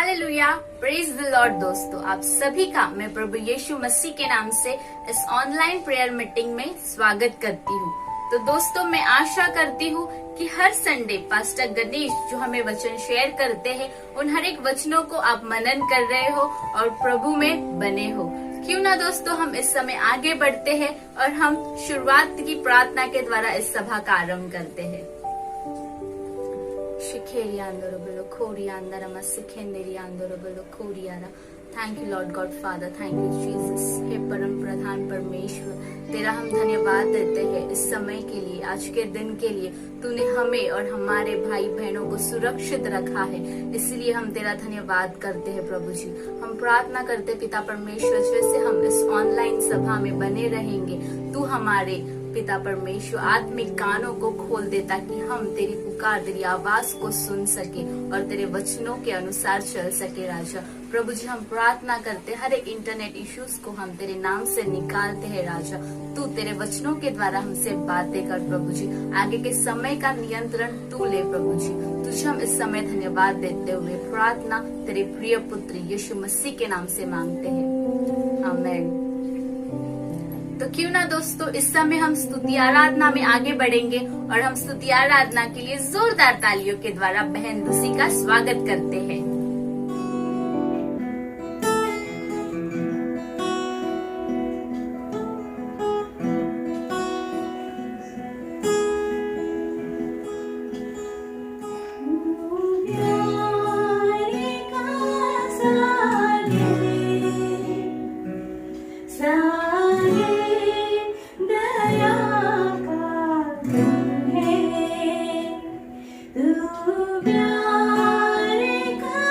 Hallelujah, praise the Lord. दोस्तों, आप सभी का मैं प्रभु यीशु मसीह के नाम से इस ऑनलाइन प्रेयर मीटिंग में स्वागत करती हूँ। तो दोस्तों, मैं आशा करती हूँ कि हर संडे पास्टर गणेश जो हमें वचन शेयर करते हैं, उन हर एक वचनों को आप मनन कर रहे हो और प्रभु में बने हो। क्यों ना दोस्तों, हम इस समय आगे बढ़ते हैं और हम शुरुआत की प्रार्थना के द्वारा इस सभा का आरंभ करते हैं। Thank you lord God father, thank you Jesus. हे परम प्रधान परमेश्वर, तेरा हम धन्यवाद देते हैं इस समय के लिए, आज के दिन के लिए। तूने हमें और हमारे भाई बहनों को सुरक्षित रखा है, इसलिए हम तेरा धन्यवाद करते हैं प्रभु जी। हम प्रार्थना करते पिता परमेश्वर, जैसे हम इस ऑनलाइन सभा में बने रहेंगे, तू हमारे पिता परमेश्वर आत्मिक कानों को खोल दे, ताकि हम तेरी पुकार, तेरी आवाज को सुन सके और तेरे वचनों के अनुसार चल सके। राजा प्रभु जी, हम प्रार्थना करते हर एक इंटरनेट इश्यूज को हम तेरे नाम से निकालते हैं। राजा, तू तेरे वचनों के द्वारा हमसे बातें कर प्रभु जी। आगे के समय का नियंत्रण तू ले प्रभु जी। तुझे हम इस समय धन्यवाद देते हुए प्रार्थना तेरे प्रिय पुत्र यीशु मसीह के नाम से मांगते हैं, आमीन। तो क्यों ना दोस्तों, इस समय हम स्तुति आराधना में आगे बढ़ेंगे और हम स्तुति आराधना के लिए जोरदार तालियों के द्वारा बहन लूसी का स्वागत करते हैं। प्यारे का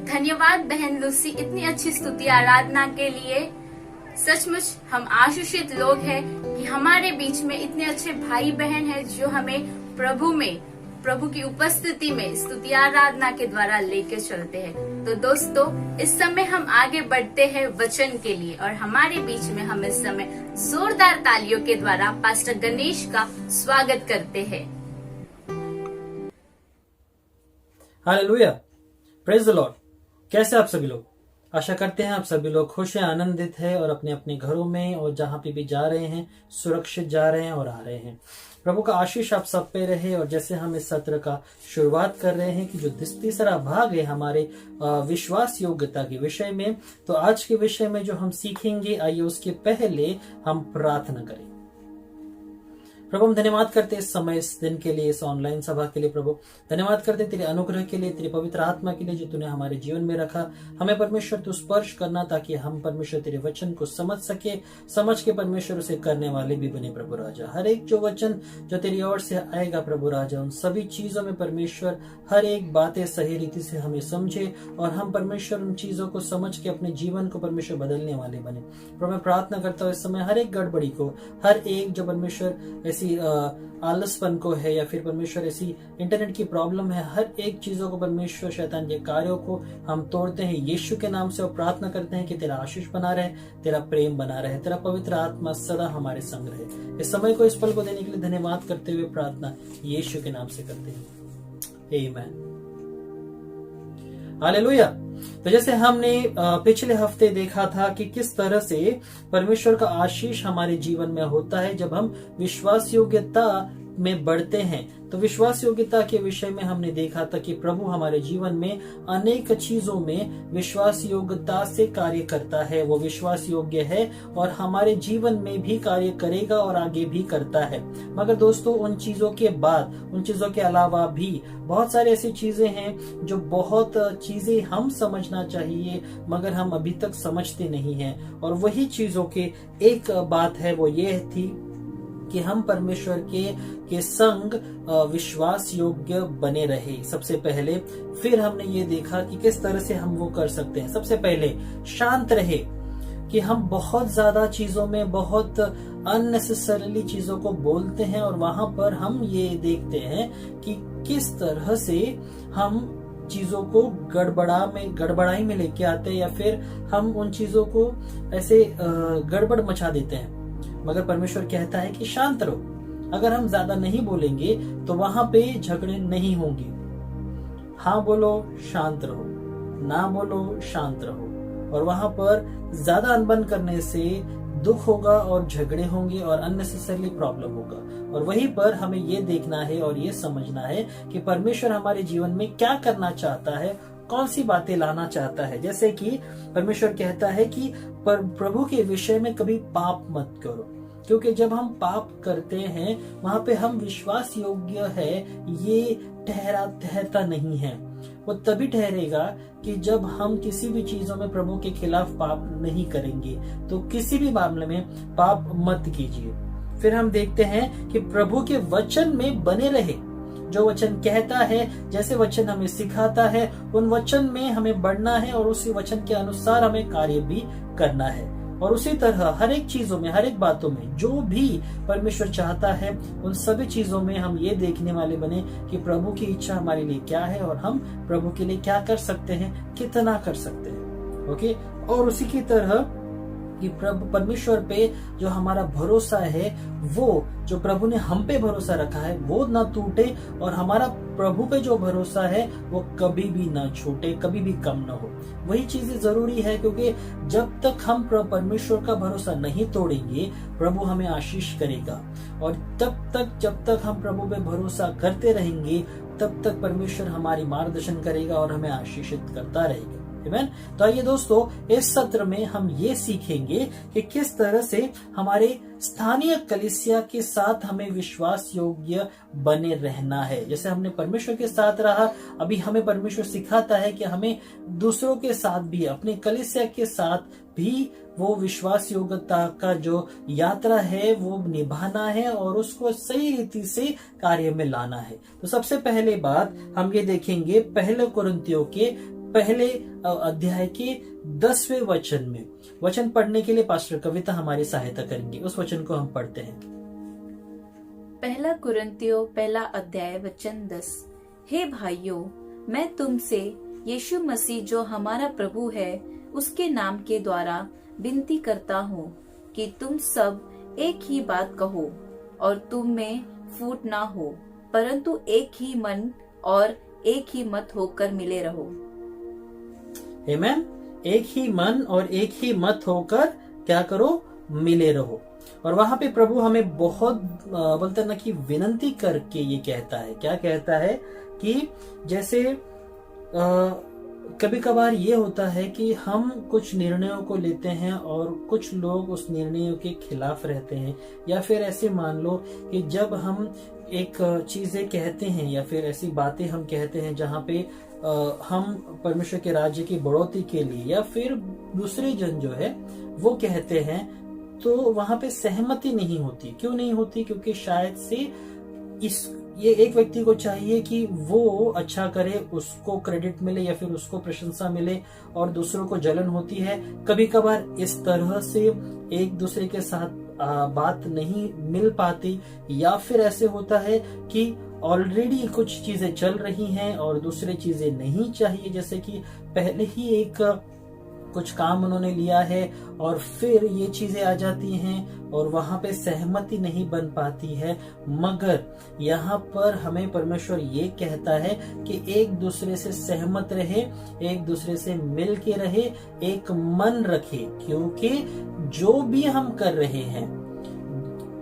धन्यवाद बहन लूसी इतनी अच्छी स्तुति आराधना के लिए। सचमुच हम आशीषित लोग हैं कि हमारे बीच में इतने अच्छे भाई बहन हैं जो हमें प्रभु की उपस्थिति में स्तुति आराधना के द्वारा लेके चलते हैं। तो दोस्तों, इस समय हम आगे बढ़ते हैं वचन के लिए और हमारे बीच में हम इस समय जोरदार तालियों के द्वारा पास्टर गणेश का स्वागत करते हैं। Hallelujah, praise the Lord. कैसे आप सभी लोग? आशा करते हैं आप सभी लोग खुश हैं, आनंदित हैं और अपने अपने घरों में और जहां पे भी जा रहे हैं सुरक्षित जा रहे हैं और आ रहे हैं। प्रभु का आशीष आप सब पे रहे। और जैसे हम इस सत्र का शुरुआत कर रहे हैं कि जो तीसरा भाग है हमारे विश्वास योग्यता के विषय में, तो आज के विषय में जो हम सीखेंगे, आइए उसके पहले हम प्रार्थना करें। प्रभु हम धन्यवाद करते इस समय, इस दिन के लिए, इस ऑनलाइन सभा के लिए। प्रभु धन्यवाद करते तेरे अनुग्रह के लिए, तेरी पवित्र आत्मा के लिए जो तूने हमारे जीवन में रखा। हमें परमेश्वर तू स्पर्श करना ताकि हम परमेश्वर तेरे वचन को समझ सके, समझ के परमेश्वर उसे करने वाले भी बने। प्रभु राजा, हर एक जो वचन जो तेरी ओर से आएगा प्रभु राजा, उन सभी चीजों में परमेश्वर हर एक बातें सही रीति से हमें समझे और हम परमेश्वर उन चीजों को समझ के अपने जीवन को परमेश्वर बदलने वाले बने। प्रभु मैं प्रार्थना करता हूँ इस समय हर एक गड़बड़ी को, हर एक जो परमेश्वर ऐसी आलसपन को है या फिर परमेश्वर ऐसी इंटरनेट की प्रॉब्लम है, हर एक चीजों को परमेश्वर शैतान के कार्यों को हम तोड़ते हैं यीशु के नाम से और प्रार्थना करते हैं कि तेरा आशीष बना रहे, तेरा प्रेम बना रहे, तेरा पवित्र आत्मा सदा हमारे संग रहे। इस समय को, इस पल को देने के लिए धन्यवाद करते हुए प्रार्थना यीशु के नाम से करते हैं, आमीन। हालेलुया। तो जैसे हमने पिछले हफ्ते देखा था कि किस तरह से परमेश्वर का आशीष हमारे जीवन में होता है जब हम विश्वास योग्यता में बढ़ते हैं। तो विश्वास योग्यता के विषय में हमने देखा था कि प्रभु हमारे जीवन में अनेक चीजों में विश्वास योग्यता से कार्य करता है। वो विश्वास योग्य है और हमारे जीवन में भी कार्य करेगा और आगे भी करता है। मगर दोस्तों, उन चीजों के बाद, उन चीजों के अलावा भी बहुत सारी ऐसी चीजें हैं जो बहुत चीजें हम समझना चाहिए मगर हम अभी तक समझते नहीं हैं। और वही चीजों के एक बात है, वो ये थी कि हम परमेश्वर के संग विश्वास योग्य बने रहे सबसे पहले। फिर हमने ये देखा कि किस तरह से हम वो कर सकते हैं। सबसे पहले शांत रहे, कि हम बहुत ज्यादा चीजों में बहुत अननेसेसरीली चीजों को बोलते हैं और वहां पर हम ये देखते हैं कि किस तरह से हम चीजों को गड़बड़ाई में लेके आते हैं या फिर हम उन चीजों को ऐसे गड़बड़ मचा देते हैं। मगर परमेश्वर कहता है कि शांत रहो। अगर हम ज्यादा नहीं बोलेंगे तो वहां पे झगड़े नहीं होंगे। हाँ बोलो, शांत रहो, ना बोलो, शांत रहो। और वहां पर ज्यादा अनबन करने से दुख होगा और झगड़े होंगे और अननेसेसरली प्रॉब्लम होगा। और वहीं पर हमें ये देखना है और ये समझना है कि परमेश्वर हमारे जीवन में क्या करना चाहता है, कौन सी बातें लाना चाहता है। जैसे कि परमेश्वर कहता है कि प्रभु के विषय में कभी पाप मत करो, क्योंकि जब हम पाप करते हैं वहां पे हम विश्वास योग्य है ये ठहरता नहीं है। वो तभी ठहरेगा कि जब हम किसी भी चीजों में प्रभु के खिलाफ पाप नहीं करेंगे। तो किसी भी मामले में पाप मत कीजिए। फिर हम देखते हैं कि प्रभु के वचन में बने रहे। जो वचन कहता है, जैसे वचन हमें सिखाता है, उन वचन में हमें बढ़ना है और उसी वचन के अनुसार हमें कार्य भी करना है। और उसी तरह हर एक चीजों में, हर एक बातों में जो भी परमेश्वर चाहता है उन सभी चीजों में हम ये देखने वाले बने कि प्रभु की इच्छा हमारे लिए क्या है और हम प्रभु के लिए क्या कर सकते हैं, कितना कर सकते हैं। ओके। और उसी की तरह कि प्रभु परमेश्वर पे जो हमारा भरोसा है, वो जो प्रभु ने हम पे भरोसा रखा है वो ना टूटे, और हमारा प्रभु पे जो भरोसा है वो कभी भी ना छूटे, कभी भी कम ना हो। वही चीजें जरूरी है, क्योंकि जब तक हम परमेश्वर का भरोसा नहीं तोड़ेंगे प्रभु हमें आशीष करेगा, और जब तक हम प्रभु पे भरोसा करते रहेंगे तब तक परमेश्वर हमारी मार्गदर्शन करेगा और हमें आशीषित करता रहेगा। आमीन। तो आइए दोस्तों, इस सत्र में हम ये सीखेंगे कि किस तरह से हमारे स्थानीय कलीसिया के साथ हमें विश्वास योग्य बने रहना है। जैसे हमने परमेश्वर के साथ रहा, अभी हमें परमेश्वर सिखाता है कि हमें दूसरों के साथ भी, अपने कलीसिया के साथ भी वो विश्वास योग्यता का जो यात्रा है वो निभाना है और उसको सही रीति से कार्य में लाना है। तो सबसे पहले बात हम ये देखेंगे पहले कुरिन्थियों के पहले अध्याय के 10वें वचन में। वचन पढ़ने के लिए पास्टर कविता हमारी सहायता करेंगे। उस वचन को हम पढ़ते हैं। पहला कुरिन्थियों पहला अध्याय वचन 10। हे भाइयों, मैं तुमसे यीशु मसीह जो हमारा प्रभु है उसके नाम के द्वारा विनती करता हूँ कि तुम सब एक ही बात कहो और तुम में फूट ना हो, परंतु एक ही मन और एक ही मत होकर मिले रहो। आमीन। एक ही मन और एक ही मत होकर क्या करो, मिले रहो। और वहां पे प्रभु हमें बहुत बोलते ना कि विनती करके ये कहता है। क्या कहता है कि जैसे कभी कभार ये होता है कि हम कुछ निर्णयों को लेते हैं और कुछ लोग उस निर्णयों के खिलाफ रहते हैं, या फिर ऐसे मान लो कि जब हम एक चीजें कहते हैं या फिर ऐसी बातें हम कहते हैं जहाँ पे हम परमेश्वर के राज्य की बढ़ोतरी के लिए या फिर दूसरे जन जो है वो कहते हैं, तो वहां पे सहमति नहीं होती। क्यों नहीं होती? क्योंकि शायद से ये एक व्यक्ति को चाहिए कि वो अच्छा करे, उसको क्रेडिट मिले या फिर उसको प्रशंसा मिले, और दूसरों को जलन होती है। कभी कभार इस तरह से एक दूसरे के साथ बात नहीं मिल पाती, या फिर ऐसे होता है कि ऑलरेडी कुछ चीजें चल रही हैं और दूसरी चीजें नहीं चाहिए, जैसे कि पहले ही एक कुछ काम उन्होंने लिया है और फिर ये चीजें आ जाती हैं और वहां पे सहमति नहीं बन पाती है। मगर यहाँ पर हमें परमेश्वर ये कहता है कि एक दूसरे से सहमत रहे, एक दूसरे से मिल के रहे, एक मन रखे, क्योंकि जो भी हम कर रहे हैं,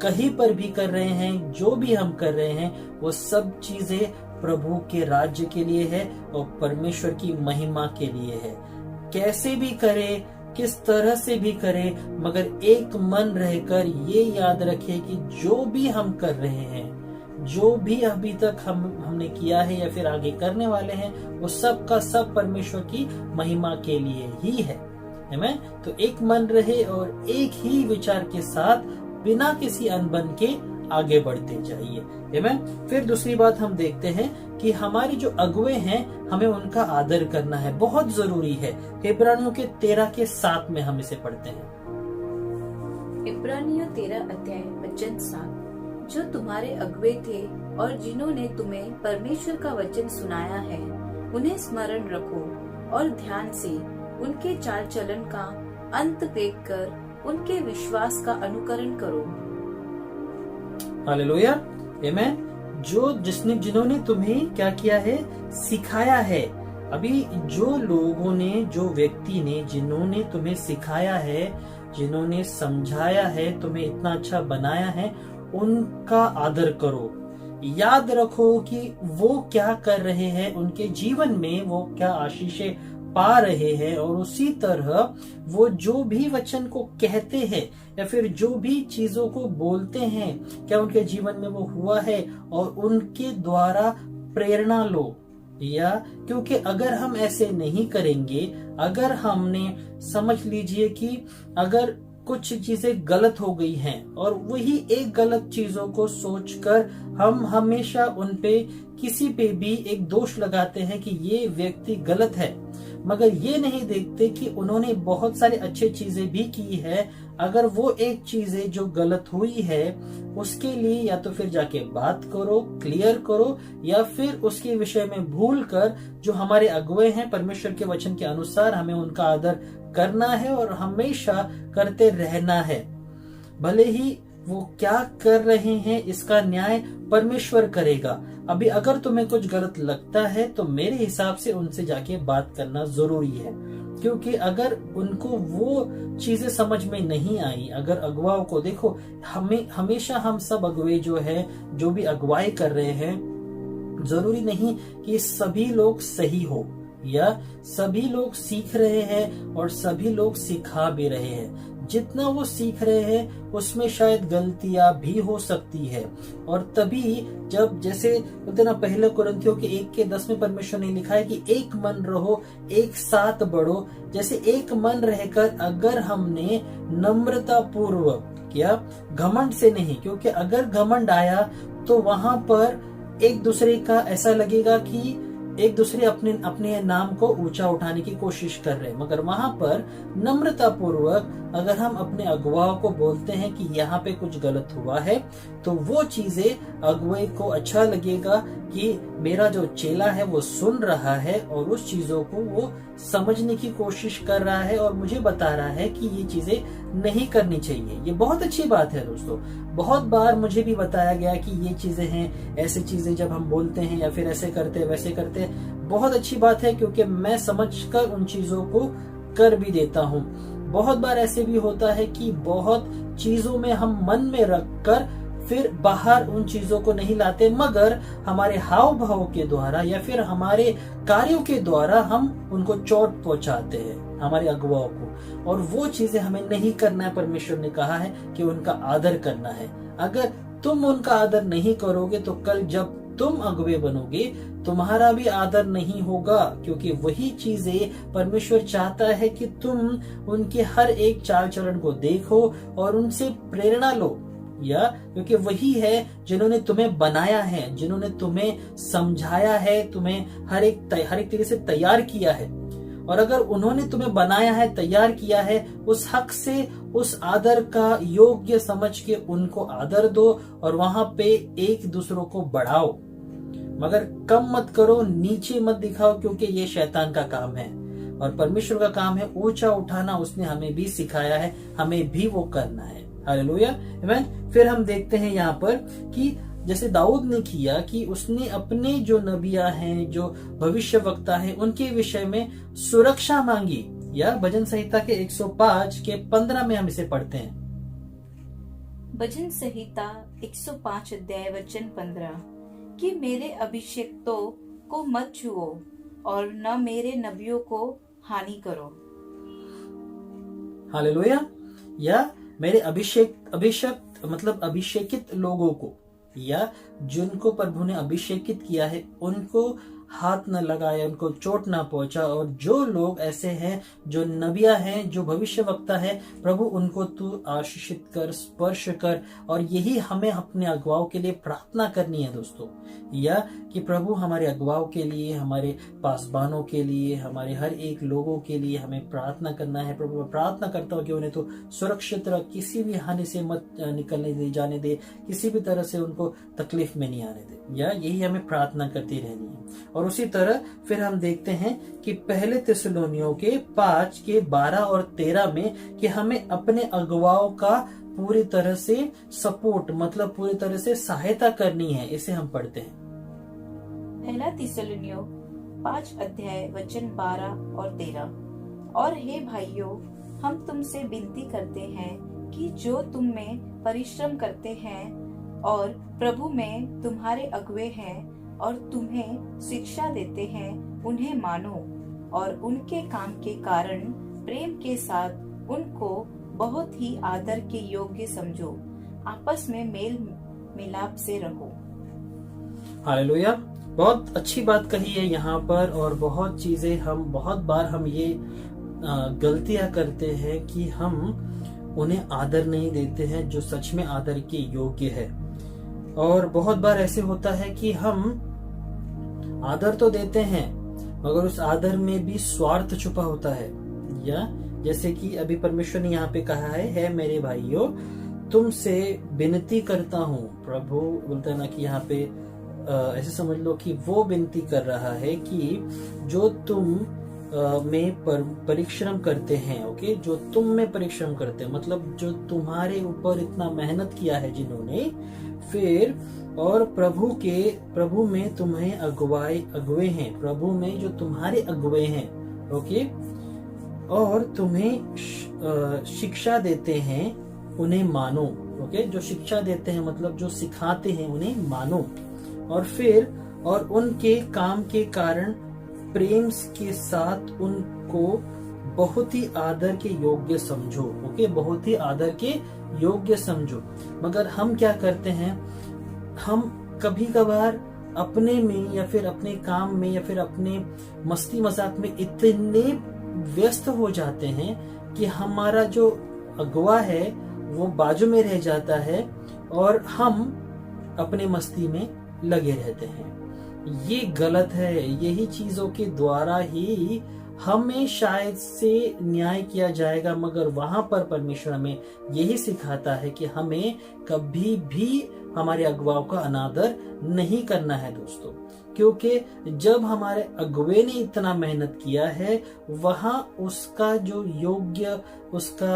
कहीं पर भी कर रहे हैं, जो भी हम कर रहे हैं, वो सब चीजें प्रभु के राज्य के लिए है और परमेश्वर की महिमा के लिए है। कैसे भी करे, किस तरह से भी करे, मगर एक मन रहकर ये याद रखे कि जो भी हम कर रहे हैं, जो भी अभी तक हमने किया है या फिर आगे करने वाले हैं, वो सब का सब परमेश्वर की महिमा के लिए ही है। आमीन। तो एक मन रहे और एक ही विचार के साथ बिना किसी अनबन के आगे बढ़ते जाइए। आमीन। फिर दूसरी बात हम देखते हैं कि हमारे जो अगुवे हैं हमें उनका आदर करना है, बहुत जरूरी है। इब्रानियों के 13 के 7 में हम इसे पढ़ते हैं। इब्रानियों 13 अध्याय वचन 7। जो तुम्हारे अगुवे थे और जिन्होंने तुम्हें परमेश्वर का वचन सुनाया है, उन्हें स्मरण रखो और ध्यान से उनके चाल चलन का अंत देखकर उनके विश्वास का अनुकरण करो। हालेलुया। आमीन। जिन्होंने तुम्हें क्या किया है, सिखाया है। अभी जो लोगों ने, जो व्यक्ति ने, जिन्होंने तुम्हें सिखाया है, जिन्होंने समझाया है, तुम्हें इतना अच्छा बनाया है, उनका आदर करो। याद रखो कि वो क्या कर रहे हैं, उनके जीवन में वो क्या आशीषें पा रहे हैं, और उसी तरह वो जो भी वचन को कहते हैं या फिर जो भी चीजों को बोलते हैं, क्या उनके जीवन में वो हुआ है, और उनके द्वारा प्रेरणा लो। या क्योंकि अगर हम ऐसे नहीं करेंगे, अगर हमने समझ लीजिए कि अगर कुछ चीजें गलत हो गई हैं और वही एक गलत चीजों को सोचकर हम हमेशा उन पे किसी पे भी एक दोष लगाते हैं कि ये व्यक्ति गलत है, मगर ये नहीं देखते कि उन्होंने बहुत सारी अच्छी चीजें भी की है। अगर वो एक चीजें जो गलत हुई है उसके लिए या तो फिर जाके बात करो, क्लियर करो, या फिर उसके विषय में भूल कर जो हमारे अगुवे हैं परमेश्वर के वचन के अनुसार हमें उनका आदर करना है और हमेशा करते रहना है। भले ही वो क्या कर रहे हैं इसका न्याय परमेश्वर करेगा। अभी अगर तुम्हें कुछ गलत लगता है तो मेरे हिसाब से उनसे जाके बात करना जरूरी है, क्योंकि अगर उनको वो चीजें समझ में नहीं आई, अगर अगुवाओं को देखो, हमेशा हम सब अगुवे जो है, जो भी अगुवाई कर रहे हैं, जरूरी नहीं कि सभी लोग सही हो या सभी लोग सीख रहे हैं और सभी लोग सिखा भी रहे हैं। जितना वो सीख रहे हैं उसमें शायद गलतियां भी हो सकती है। और तभी जब जैसे बोलते ना, पहले कुरिन्थियों के 1:10 में परमेश्वर ने लिखा है कि एक मन रहो, एक साथ बढ़ो। जैसे एक मन रहकर अगर हमने नम्रता पूर्वक किया, घमंड से नहीं, क्योंकि अगर घमंड आया तो वहां पर एक दूसरे का ऐसा लगेगा कि एक दूसरे अपने नाम को ऊंचा उठाने की कोशिश कर रहे हैं। मगर वहां पर नम्रता पूर्वक अगर हम अपने अगुवाओं को बोलते हैं कि यहाँ पे कुछ गलत हुआ है, तो वो चीजें अगुवे को अच्छा लगेगा कि मेरा जो चेला है वो सुन रहा है और उस चीजों को वो समझने की कोशिश कर रहा है और मुझे बता रहा है कि ये चीजें नहीं करनी चाहिए। ये बहुत अच्छी बात है दोस्तों। बहुत बार मुझे भी बताया गया कि ये चीजें हैं, ऐसी चीजें जब हम बोलते हैं या फिर ऐसे करते हैं वैसे करते हैं, बहुत अच्छी बात है, क्योंकि मैं समझकर उन चीजों को कर भी देता हूँ। बहुत बार ऐसे भी होता है कि बहुत चीजों में हम मन में रखकर फिर बाहर उन चीजों को नहीं लाते, मगर हमारे हाव भाव के द्वारा या फिर हमारे कार्यों के द्वारा हम उनको चोट पहुंचाते हैं, हमारे अगुवाओं को। और वो चीजें हमें नहीं करना है। परमेश्वर ने कहा है कि उनका आदर करना है। अगर तुम उनका आदर नहीं करोगे तो कल जब तुम अगुवे बनोगे तुम्हारा भी आदर नहीं होगा, क्योंकि वही चीजें परमेश्वर चाहता है कि तुम उनके हर एक चाल चलन को देखो और उनसे प्रेरणा लो, या क्योंकि वही है जिन्होंने तुम्हें बनाया है, जिन्होंने तुम्हें समझाया है, तुम्हें हर एक तरीके से तैयार किया है। और अगर उन्होंने तुम्हें बनाया है, तैयार किया है, उस हक से उस आदर का योग्य समझ के उनको आदर दो और वहां पे एक दूसरों को बढ़ाओ, मगर कम मत करो, नीचे मत दिखाओ, क्योंकि ये शैतान का काम है और परमेश्वर का काम है ऊंचा उठाना। उसने हमें भी सिखाया है, हमें भी वो करना है। हालेलुया, आमीन। फिर हम देखते हैं यहाँ पर कि जैसे दाऊद ने किया कि उसने अपने जो नबिया हैं, जो भविष्य वक्ता हैं, उनके विषय में सुरक्षा मांगी। या भजन संहिता के 105 के 15 में हम इसे पढ़ते हैं। भजन संहिता 105 अध्याय वचन 15 कि मेरे अभिषिक्तों को मत छुओ और न मेरे नबियों को हानि करो। हालेलुया। या मेरे अभिषेक मतलब अभिषेकित लोगों को, या जिनको प्रभु ने अभिषेकित किया है उनको हाथ न लगाए, उनको चोट ना पहुंचा। और जो लोग ऐसे हैं, जो नबिया हैं, जो भविष्य वक्ता है, प्रभु उनको तू आशीषित कर, स्पर्श कर। और यही हमें अपने अगुवाओं के लिए प्रार्थना करनी है दोस्तों, या कि प्रभु हमारे अगुवाओं के लिए, हमारे पासबानों के लिए, हमारे हर एक लोगों के लिए हमें प्रार्थना करना है। प्रभु मैं प्रार्थना करता हूँ कि उन्हें तो सुरक्षित रख, किसी भी हानि से मत निकलने दे, जाने दे, किसी भी तरह से उनको तकलीफ में नहीं आने दे। या यही हमें प्रार्थना करती रहनी है। और उसी तरह फिर हम देखते हैं कि पहले थिस्सलुनीयों के 5 के 12 और 13 में कि हमें अपने अगुवाओं का पूरी तरह से सपोर्ट, मतलब पूरी तरह से सहायता करनी है। इसे हम पढ़ते हैं। पहला थिस्सलुनियों 5 अध्याय वचन 12 और 13। और हे भाइयों, हम तुमसे विनती करते हैं कि जो तुम में परिश्रम करते हैं और प्रभु में तुम्हारे अगुवे हैं और तुम्हें शिक्षा देते हैं, उन्हें मानो और उनके काम के कारण प्रेम के साथ उनको बहुत ही आदर के योग्य समझो। आपस में मेल मिलाप से रहो। हालेलुया। बहुत अच्छी बात कही है यहाँ पर। और बहुत चीजें बहुत बार हम ये गलतियां करते हैं कि हम उन्हें आदर नहीं देते हैं जो सच में आदर के योग्य है। और बहुत बार ऐसे होता है कि हम आदर तो देते हैं मगर उस आदर में भी स्वार्थ छुपा होता है। या जैसे कि अभी परमेश्वर ने यहाँ पे कहा है मेरे भाइयों तुमसे विनती करता हूँ। प्रभु बोलता है ना कि यहाँ पे ऐसे समझ लो कि वो विनती कर रहा है कि जो तुम में परिश्रम करते हैं, ओके, जो तुम में परिश्रम करते हैं, मतलब जो तुम्हारे ऊपर इतना मेहनत किया है जिन्होंने, फिर और प्रभु में तुम्हें अगुवे हैं, प्रभु में जो तुम्हारे अगुवे हैं, ओके, और तुम्हें शिक्षा देते हैं उन्हें मानो, ओके, जो शिक्षा देते हैं मतलब जो सिखाते हैं उन्हें मानो, और फिर और उनके काम के कारण प्रेम के साथ उनको बहुत ही आदर के योग्य समझो, ओके, बहुत ही आदर के योग्य समझो। मगर हम क्या करते हैं, हम कभी कभार अपने में या फिर अपने काम में या फिर अपने मस्ती मजाक में इतने व्यस्त हो जाते हैं कि हमारा जो अगुवा है वो बाजू में रह जाता है और हम अपने मस्ती में लगे रहते हैं। ये गलत है। यही चीजों के द्वारा ही हमें शायद से न्याय किया जाएगा, मगर वहां पर परमेश्वर हमें यही सिखाता है कि हमें कभी भी हमारे अगुवाओं का अनादर नहीं करना है दोस्तों, क्योंकि जब हमारे अगुवे ने इतना मेहनत किया है वहां उसका जो योग्य उसका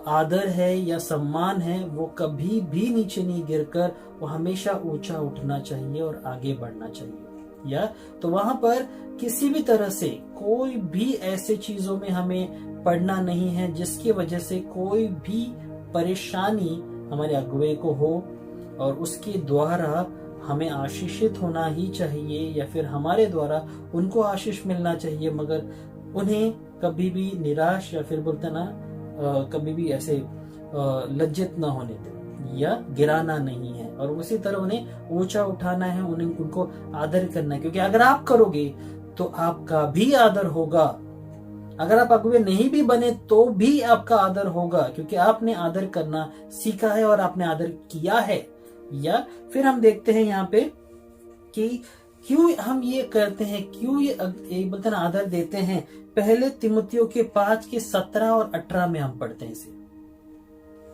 आदर है या सम्मान है वो कभी भी नीचे नहीं गिरकर वो हमेशा ऊंचा उठना चाहिए और आगे बढ़ना चाहिए। या तो वहां पर किसी भी तरह से कोई भी ऐसे चीजों में हमें पड़ना नहीं है जिसकी वजह से कोई भी परेशानी हमारे अगुवे को हो और उसके द्वारा हमें आशीषित होना ही चाहिए या फिर हमारे द्वारा उनको आशीष मिलना चाहिए, मगर उन्हें कभी भी निराश या फिर बोलते ना कभी भी ऐसे लज्जित ना होने दे या गिराना नहीं है, और उसी तरह उन्हें ऊंचा उठाना है, उनको आदर करना है, क्योंकि अगर आप करोगे तो आपका भी आदर होगा। अगर आप अगुवे नहीं भी बने तो भी आपका आदर होगा, क्योंकि आपने आदर करना सीखा है और आपने आदर किया है। या फिर हम देखते हैं यहाँ पे कि क्यों हम ये करते हैं, क्यों ये बोलते ना आदर देते हैं। पहले तिमुथियों के 5 के 17 और 18 में हम पढ़ते हैं इसे।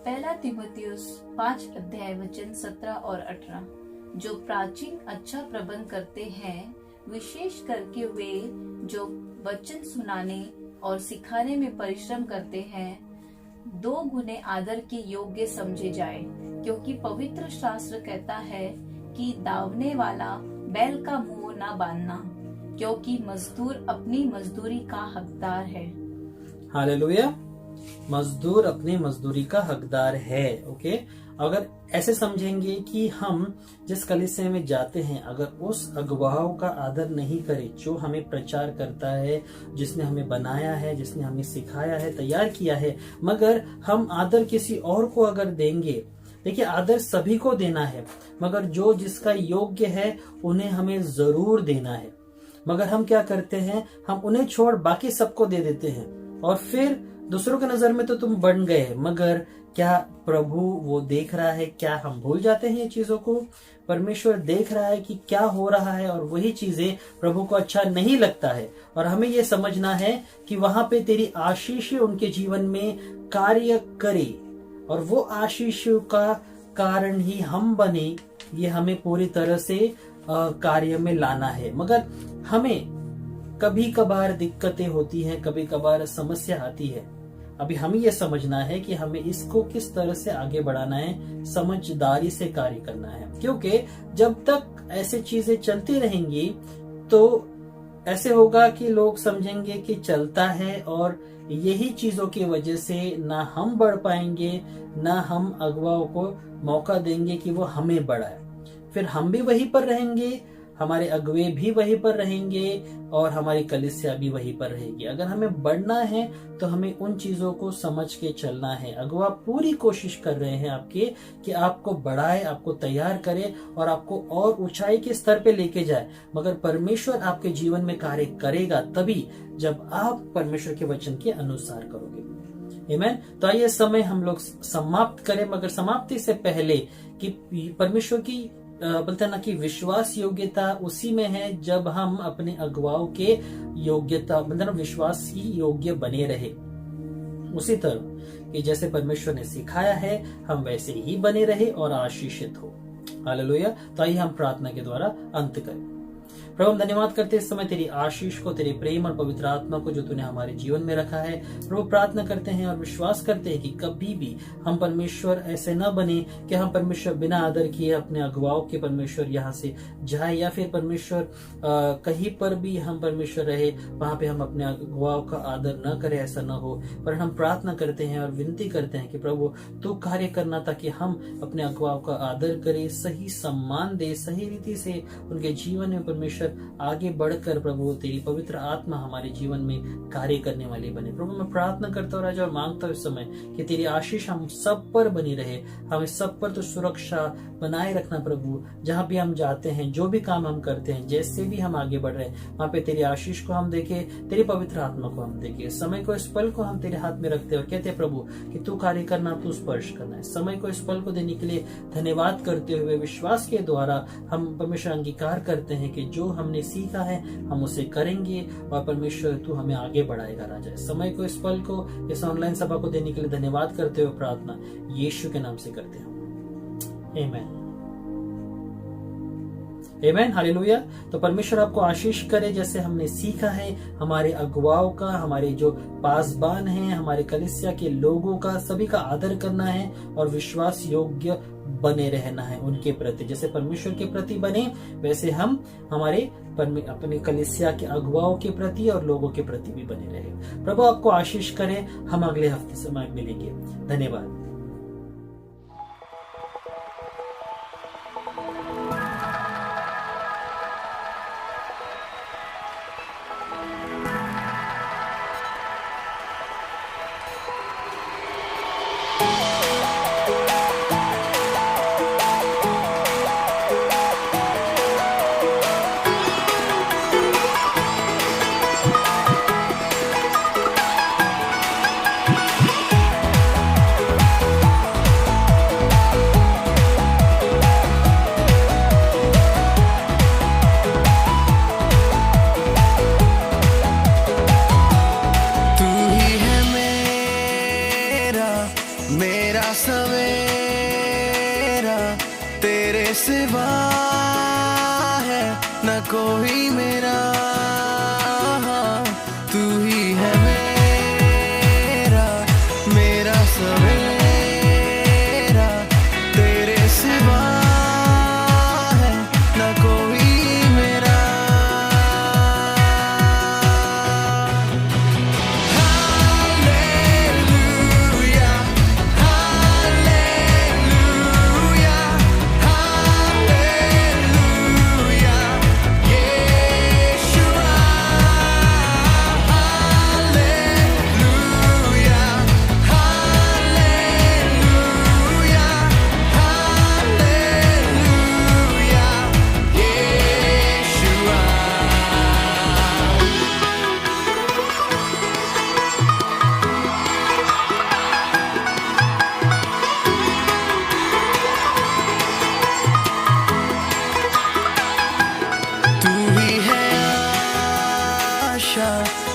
पहला तिमुथियुस 5 अध्याय वचन 17 और 18। जो प्राचीन अच्छा प्रबंध करते हैं, विशेष करके वे जो वचन सुनाने और सिखाने में परिश्रम करते हैं, 2 गुने आदर के योग्य समझे जाए, क्योंकि पवित्र शास्त्र कहता है कि दावने वाला बैल का मुंह ना बांधना, क्योंकि मजदूर अपनी मजदूरी का हकदार है। हालेलुया। मजदूर अपनी मजदूरी का हकदार है। ओके, अगर ऐसे समझेंगे कि हम जिस कलीसिया में जाते हैं अगर उस अगुवाओं का आदर नहीं करें जो हमें प्रचार करता है, जिसने हमें बनाया है, जिसने हमें सिखाया है, तैयार किया है, मगर हम आदर किसी और को अगर देंगे, देखिए आदर सभी को देना है, मगर जो जिसका योग्य है उन्हें हमें जरूर देना है। मगर हम क्या करते हैं, हम उन्हें छोड़ बाकी सबको दे देते हैं और फिर दूसरों की नजर में तो तुम बन गए, मगर क्या प्रभु वो देख रहा है? क्या हम भूल जाते हैं ये चीजों को? परमेश्वर देख रहा है कि क्या हो रहा है और वही चीजें प्रभु को अच्छा नहीं लगता है, और हमें ये समझना है कि वहां पे तेरी आशीष उनके जीवन में कार्य करे और वो आशीष का कारण ही हम बने, ये हमें पूरी तरह से कार्य में लाना है। मगर हमें कभी कभार दिक्कतें होती हैं, कभी कभार समस्या आती है। अभी हमें यह समझना है कि हमें इसको किस तरह से आगे बढ़ाना है, समझदारी से कार्य करना है, क्योंकि जब तक ऐसे चीजें चलती रहेंगी तो ऐसे होगा कि लोग समझेंगे कि चलता है, और यही चीजों की वजह से ना हम बढ़ पाएंगे, ना हम अगुवाओं को मौका देंगे कि वो हमें बढ़ाए। फिर हम भी वहीं पर रहेंगे, हमारे अगुवे भी वहीं पर रहेंगे और हमारी कलीसिया भी वहीं पर रहेगी। अगर हमें बढ़ना है तो हमें उन चीजों को समझ के चलना है। अगुवा पूरी कोशिश कर रहे हैं आपके कि आपको बढ़ाए, आपको तैयार करे और आपको और ऊंचाई के स्तर पे लेके जाए, मगर परमेश्वर आपके जीवन में कार्य करेगा तभी जब आप परमेश्वर के वचन के अनुसार करोगे। आमीन। तो आइए समय हम लोग समाप्त करें, मगर समाप्ति से पहले कि परमेश्वर की बोलते हैं ना कि विश्वास योग्यता उसी में है जब हम अपने अगुवाओं के योग्यता मतलब विश्वास की योग्य बने रहे। उसी तरह कि जैसे परमेश्वर ने सिखाया है हम वैसे ही बने रहे और आशीषित हो। हालेलुया। तो आइए हम प्रार्थना के द्वारा अंत करें। प्रभु हम धन्यवाद करते इस समय तेरी आशीष को, तेरे प्रेम और पवित्र आत्मा को जो तूने हमारे जीवन में रखा है। प्रभु प्रार्थना करते हैं और विश्वास करते हैं कि कभी भी हम परमेश्वर ऐसे न बने कि हम परमेश्वर बिना आदर किए अपने अगुवाओं के परमेश्वर यहाँ से जाए, या फिर परमेश्वर कहीं पर भी हम परमेश्वर रहे वहां पे हम अपने अगुवाओं का आदर न करें, ऐसा न हो। पर हम प्रार्थना करते हैं और विनती करते हैं कि प्रभु तू कार्य करना ताकि हम अपने अगुवाओं का आदर करें, सही सम्मान दे, सही रीति से उनके जीवन में परमेश्वर आगे बढ़कर प्रभु तेरी पवित्र आत्मा हमारे जीवन में कार्य करने वाली बने। प्रभु मैं प्रार्थना करता हूँ राजा और मांगता हूँ इस समय कि तेरी आशीष हम सब पर बनी रहे, हमें सब पर तो सुरक्षा बनाए रखना प्रभु। जहाँ भी हम जाते हैं, जो भी काम हम करते हैं, जैसे भी हम आगे बढ़ रहे हैं, वहां पे तेरी आशीष को हम देखे, तेरी पवित्र आत्मा को हम देखे। इस समय को, इस पल को हम तेरे हाथ में रखते हैं और कहते हैं प्रभु कि तू कार्य करना, तू स्पर्श करना है। समय को, इस पल को देने के लिए धन्यवाद करते हुए विश्वास के द्वारा हम परमेश्वर अंगीकार करते हैं कि जो हमने सीखा है हम उसे करेंगे और परमेश्वर तू हमें आगे बढ़ाएगा राजा। इस समय को, इस पल को, इस ऑनलाइन सभा को देने के लिए धन्यवाद करते हुए प्रार्थना यीशु के नाम से करते हैं। आमीन। आमीन। हालेलुया। तो परमेश्वर आपको आशीष करे। जैसे हमने सीखा है हमारे अगुवाओं का, हमारे जो पासबान हैं, हमारे कलीसिया के लोगों का, सभी का आदर करना है और विश्वास योग्य बने रहना है उनके प्रति। जैसे परमेश्वर के प्रति बने वैसे हम हमारे अपने कलीसिया के अगुवाओं के प्रति और लोगों के प्रति भी बने रहे। प्रभु आपको आशीष करे। हम अगले हफ्ते समय मिलेंगे। धन्यवाद। सवेरा तेरे सिवा है न कोई मेरा, तू ही है मेरा सवेरा तेरे सिवा है न कोई मेरा।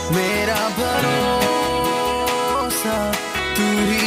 मेरा भरोसा तू ही